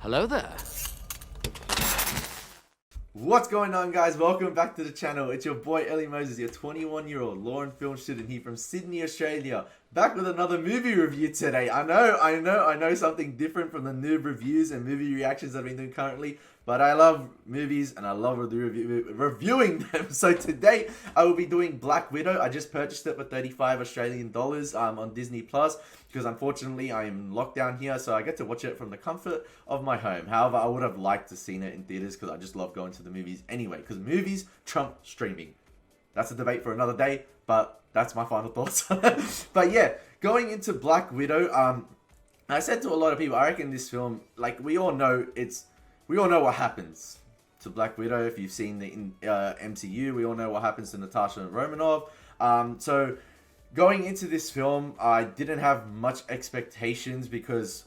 Hello there. What's going on, guys? Welcome back to the channel. It's your boy Ellie Moses, your 21-year-old law and film student here from Sydney, Australia. Back with another movie review today. I know something different from the noob reviews and movie reactions I've been doing currently, but I love movies and I love reviewing them. So today I will be doing Black Widow. I just purchased it for 35 Australian dollars on Disney Plus because unfortunately I am locked down here, so I get to watch it from the comfort of my home. However, I would have liked to seen it in theaters because I just love going to the movies anyway, because movies trump streaming. That's a debate for another day, but that's my final thoughts. But yeah, going into Black Widow, I said to a lot of people, I reckon this film, like, we all know what happens to Black Widow. If you've seen the MCU, we all know what happens to Natasha Romanoff. So going into this film, I didn't have much expectations because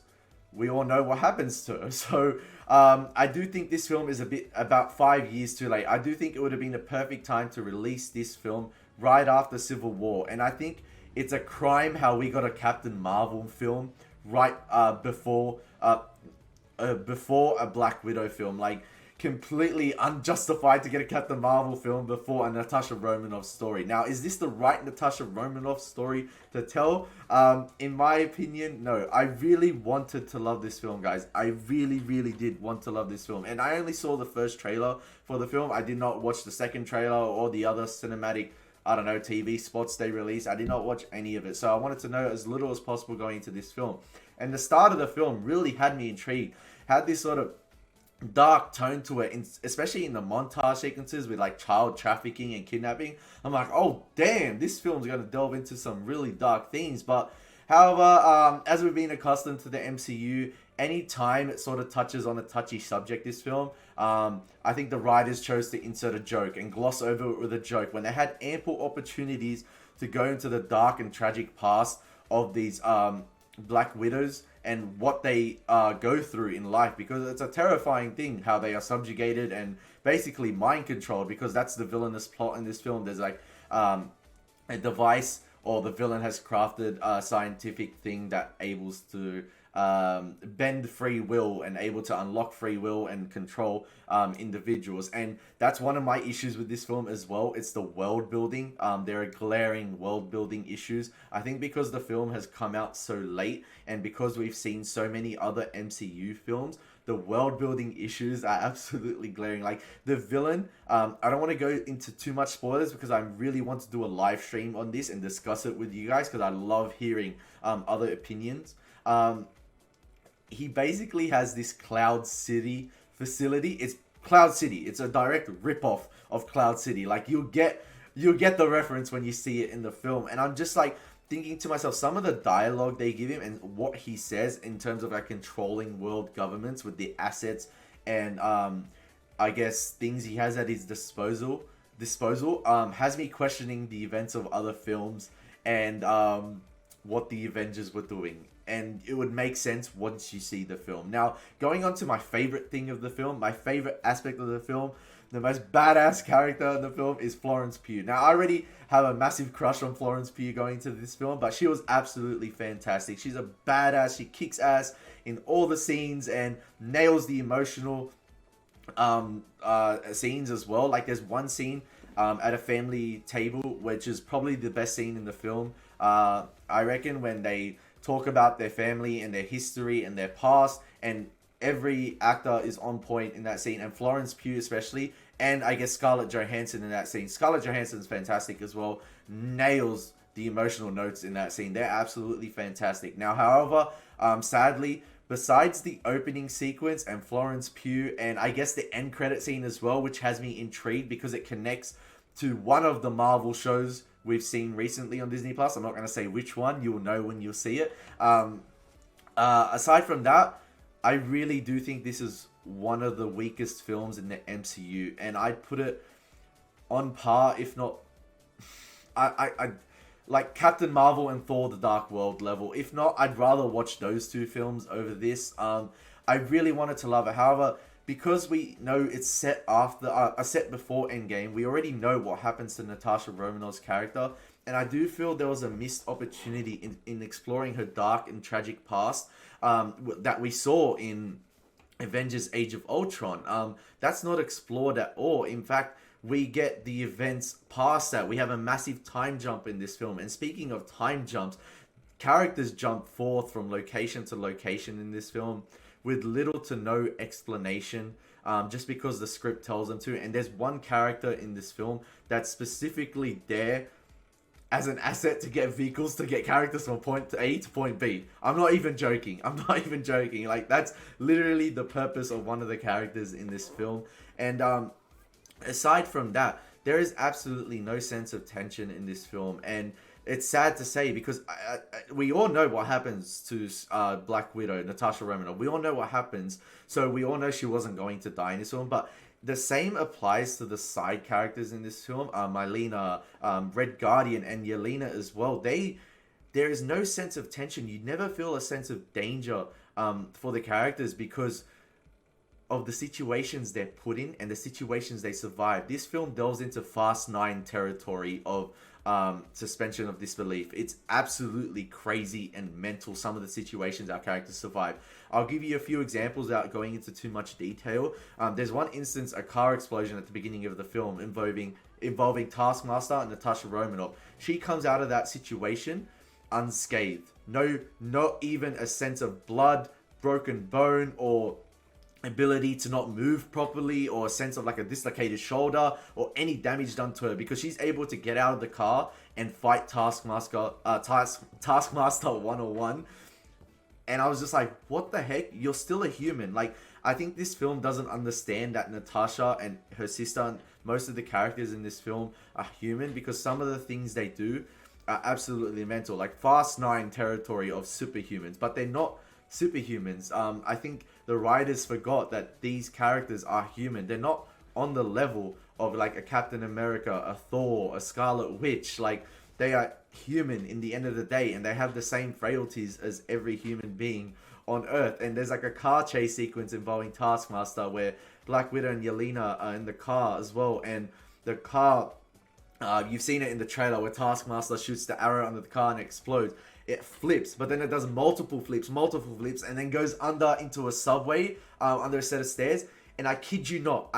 we all know what happens to her. So I do think this film is about 5 years too late. I do think it would have been the perfect time to release this film right after Civil War. And I think it's a crime how we got a Captain Marvel film right before a Black Widow film. Like, completely unjustified to get a Captain Marvel film before a Natasha Romanoff story. Now, is this the right Natasha Romanoff story to tell? In my opinion, no. I really wanted to love this film, guys. I really did want to love this film. And I only saw the first trailer for the film. I did not watch the second trailer or the other cinematic, I don't know, TV spots they released. I did not watch any of it. So I wanted to know as little as possible going into this film. And the start of the film really had me intrigued. Had this sort of dark tone to it, especially in the montage sequences with like child trafficking and kidnapping. I'm like, oh damn, this film's gonna delve into some really dark themes. But however, as we've been accustomed to the MCU, any time it sort of touches on a touchy subject, this film, I think the writers chose to insert a joke and gloss over it with a joke when they had ample opportunities to go into the dark and tragic past of these Black Widows and what they go through in life, because it's a terrifying thing how they are subjugated and basically mind controlled, because that's the villainous plot in this film. There's like a device, or the villain has crafted a scientific thing that enables to bend free will and able to unlock free will and control individuals. And that's one of my issues with this film as well. It's the world building. There are glaring world building issues. I think because the film has come out so late and because we've seen so many other MCU films, the world building issues are absolutely glaring. Like the villain, I don't want to go into too much spoilers because I really want to do a live stream on this and discuss it with you guys, because I love hearing other opinions. He basically has this Cloud City facility. It's Cloud City. It's a direct ripoff of Cloud City. Like you'll get the reference when you see it in the film. And I'm just like thinking to myself, some of the dialogue they give him and what he says in terms of like controlling world governments with the assets and I guess things he has at his disposal has me questioning the events of other films and what the Avengers were doing. And it would make sense once you see the film. Now, going on to my favorite thing of the film, my favorite aspect of the film, the most badass character in the film is Florence Pugh. Now, I already have a massive crush on Florence Pugh going into this film, but she was absolutely fantastic. She's a badass. She kicks ass in all the scenes and nails the emotional scenes as well. Like, there's one scene at a family table, which is probably the best scene in the film. I reckon when they talk about their family and their history and their past, and every actor is on point in that scene, and Florence Pugh especially, and I guess Scarlett Johansson in that scene. Scarlett Johansson is fantastic as well, nails the emotional notes in that scene. They're absolutely fantastic. Now, however, sadly, besides the opening sequence and Florence Pugh, and I guess the end credit scene as well, which has me intrigued because it connects to one of the Marvel shows we've seen recently on Disney Plus. I'm not going to say which one. You'll know when you'll see it. Aside from that, I really do think this is one of the weakest films in the MCU, and I'd put it on par, if not, I like Captain Marvel and Thor: The Dark World level. If not, I'd rather watch those two films over this. I really wanted to love it. However, because we know it's set after set before Endgame, we already know what happens to Natasha Romanoff's character, and I do feel there was a missed opportunity in exploring her dark and tragic past that we saw in Avengers Age of Ultron. That's not explored at all. In fact, we get the events past that. We have a massive time jump in this film. And speaking of time jumps, characters jump forth from location to location in this film with little to no explanation, just because the script tells them to. And there's one character in this film that's specifically there as an asset to get vehicles, to get characters from point A to point B. I'm not even joking. I'm not even joking. Like, that's literally the purpose of one of the characters in this film. And aside from that, there is absolutely no sense of tension in this film. And it's sad to say, because we all know what happens to Black Widow, Natasha Romanoff. We all know what happens. So we all know she wasn't going to die in this film. But the same applies to the side characters in this film. Mylena, Red Guardian, and Yelena as well. There is no sense of tension. You never feel a sense of danger for the characters because of the situations they're put in and the situations they survive. This film delves into Fast 9 territory of suspension of disbelief. It's absolutely crazy and mental, some of the situations our characters survive. I'll give you a few examples without going into too much detail. There's one instance, a car explosion at the beginning of the film involving Taskmaster and Natasha Romanoff. She comes out of that situation unscathed. No, not even a sense of blood, broken bone, or ability to not move properly, or a sense of like a dislocated shoulder or any damage done to her, because she's able to get out of the car and fight Taskmaster 101. And I was just like, what the heck? You're still a human. Like, I think this film doesn't understand that Natasha and her sister and most of the characters in this film are human, because some of the things they do are absolutely mental, like Fast 9 territory of superhumans, but they're not superhumans. I think the writers forgot that these characters are human. They're not on the level of like a Captain America, a Thor, a Scarlet Witch. Like, they are human in the end of the day, and they have the same frailties as every human being on Earth. And there's like a car chase sequence involving Taskmaster where Black Widow and Yelena are in the car as well, and the car, you've seen it in the trailer where Taskmaster shoots the arrow under the car and it explodes. It flips, but then it does multiple flips, and then goes under into a subway, under a set of stairs. And I kid you not,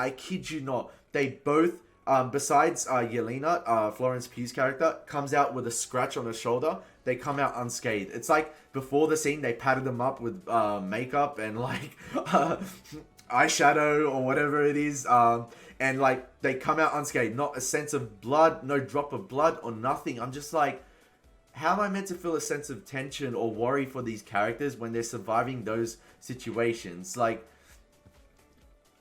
they both, besides Yelena, Florence Pugh's character, comes out with a scratch on her shoulder. They come out unscathed. It's like before the scene, they padded them up with makeup and like eyeshadow or whatever it is. And like, they come out unscathed. Not a sense of blood, no drop of blood or nothing. I'm just like, how am I meant to feel a sense of tension or worry for these characters when they're surviving those situations? Like,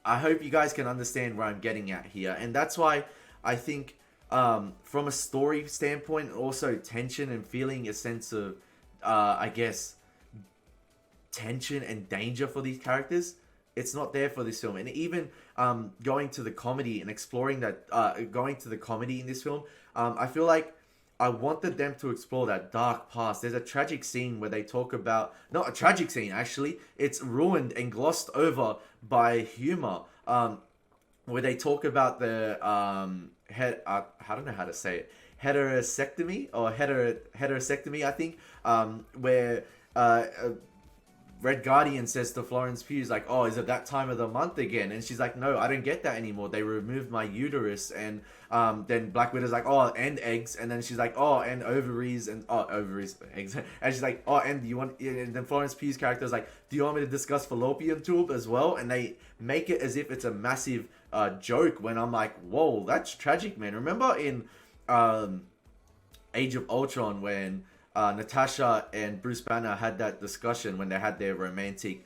I hope you guys can understand where I'm getting at here. And that's why I think, from a story standpoint, also tension and feeling a sense of, I guess, tension and danger for these characters, it's not there for this film. And even going to the comedy and exploring that, going to the comedy in this film, I feel like I wanted them to explore that dark past. There's a tragic scene where they talk about... Not a tragic scene, actually. It's ruined and glossed over by humor. Where they talk about the... I don't know how to say it. Heterosectomy? Or heterosectomy, I think. Where... Red Guardian says to Florence Pugh, like, oh, is it that time of the month again? And she's like, no, I don't get that anymore. They removed my uterus. And then Black Widow's like, oh, and eggs. And then she's like, oh, and ovaries. And ovaries, eggs. And she's like, oh, and do you want... And then Florence Pugh's character is like, do you want me to discuss fallopian tube as well? And they make it as if it's a massive joke, when I'm like, whoa, that's tragic, man. Remember in Age of Ultron when... Natasha and Bruce Banner had that discussion when they had their romantic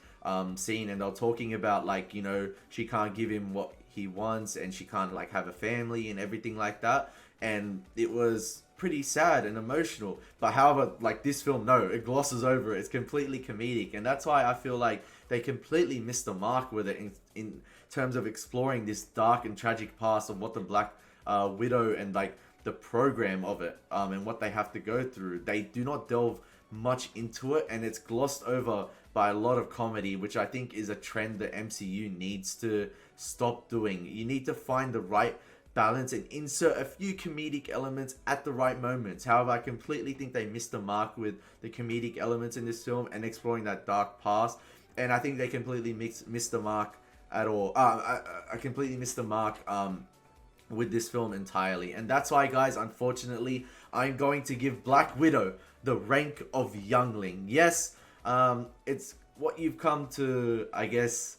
scene, and they're talking about, like, you know, she can't give him what he wants and she can't like have a family and everything like that, and it was pretty sad and emotional. But however, like, this film, no, it glosses over it. It's completely comedic, and that's why I feel like they completely missed the mark with it in terms of exploring this dark and tragic past of what the Black Widow and like the program of it, and what they have to go through. They do not delve much into it, and it's glossed over by a lot of comedy, which I think is a trend the MCU needs to stop doing. You need to find the right balance and insert a few comedic elements at the right moments. However, I completely think they missed the mark with the comedic elements in this film and exploring that dark past. and I think they completely missed the mark at all. I completely missed the mark with this film entirely, and that's why, guys, unfortunately, I'm going to give Black Widow the rank of youngling. Yes, it's what you've come to, I guess.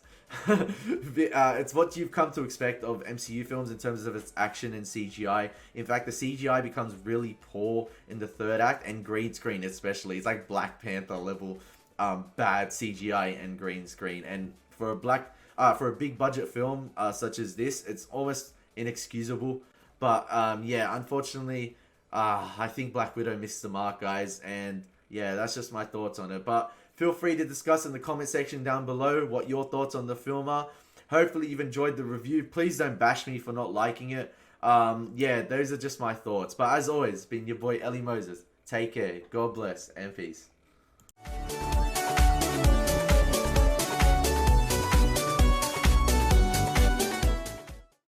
It's what you've come to expect of MCU films in terms of its action and CGI. In fact, the CGI becomes really poor in the third act, and green screen especially. It's like Black Panther level bad CGI and green screen. And for a big budget film such as this, it's almost inexcusable. But yeah, unfortunately, I think Black Widow missed the mark, guys. And yeah, that's just my thoughts on it. But feel free to discuss in the comment section down below what your thoughts on the film are. Hopefully you've enjoyed the review. Please don't bash me for not liking it. Yeah, those are just my thoughts. But as always, it's been your boy Ellie Moses. Take care. God bless and peace.